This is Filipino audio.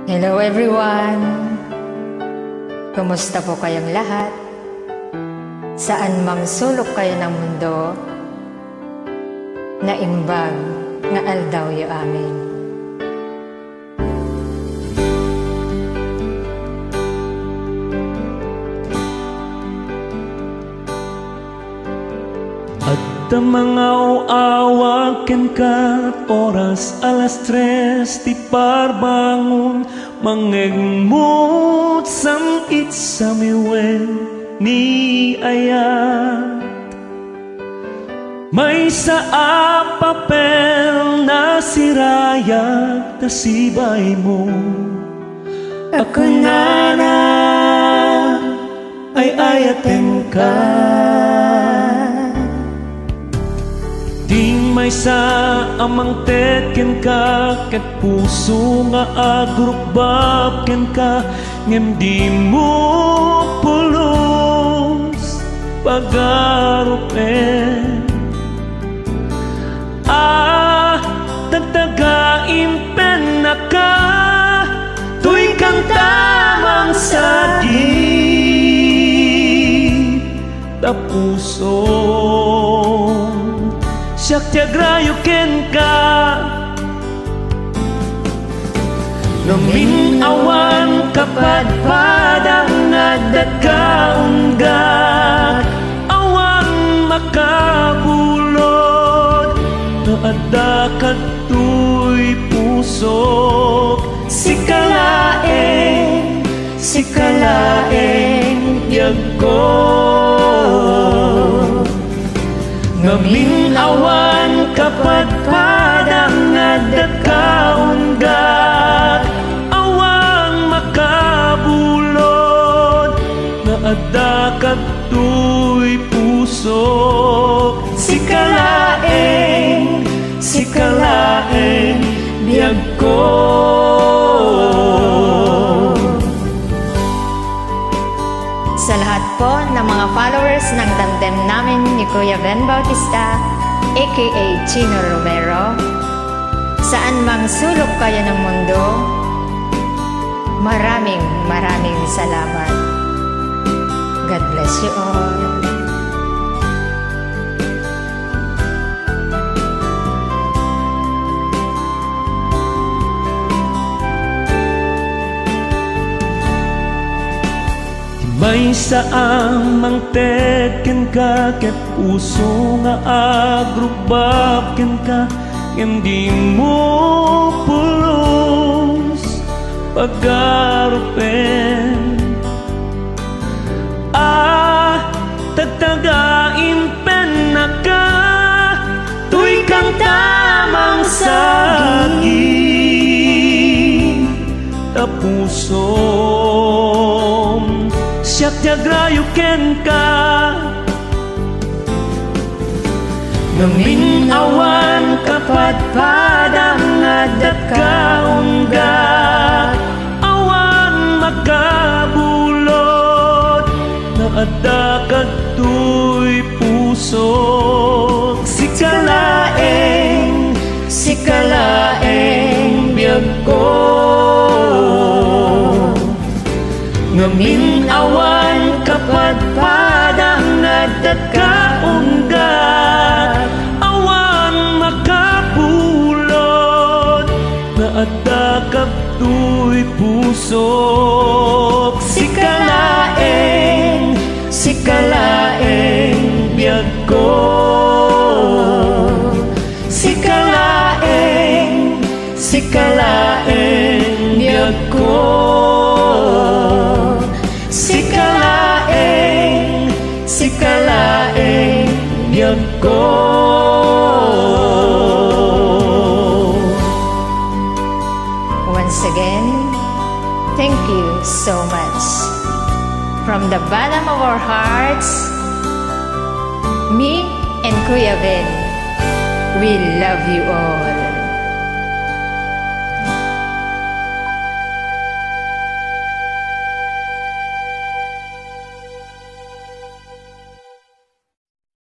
Hello everyone! Kumusta po kayong lahat? Saan mang sulok kayo ng mundo, naimbag nga aldaw yu amin. At mga awag-awag kat oras 3:00 ti parbangon mangegmut samit sa miwen ni ayat. May sa papel na sirayag na sibay mo. Ako na ay ayaten ka. Ding may sa amang teken ka ket puso nga agrukbab ken ka ngem di mo pulos pagarupen. Tagtagain pen na ka tuwing kang tamang sagip tapusong siyak tiagrayo ken ka. Luming awan kapadpadang nadat kaunggak awan makabulod naada katuy pusok sikalaeng yag ko. Ngaming awan kapadpadang nadat kaunggak awang makabulod naada katuy pusok sikalaeng biyag ko. Sa lahat po ng mga followers ng tandem namin ni Kuya Ben Bautista, aka Chino Romero, saan mang sulok kayo ng mundo, maraming salamat. God bless you all. May saang teken ka ket puso nga agrukbab ken ka hindi mo pulos pagarupen. Tagtagain pen na ka tuy kang tamang sagip tapusong siyak tiagrayo ken ka. Ngaming awan kapadpadang nadat kaunggak awan makabulod naada katuy pusok sikalaeng biyag ko. Ngaming awan kapadpadang nadat kaunggak awan makapulod naada katuy pusok sikalaeng biyag ko. Sikalaeng biyag ko. Sikalaeng biyag ko. Once again, thank you so much. From the bottom of our hearts, me and Kuya Ben, we love you all.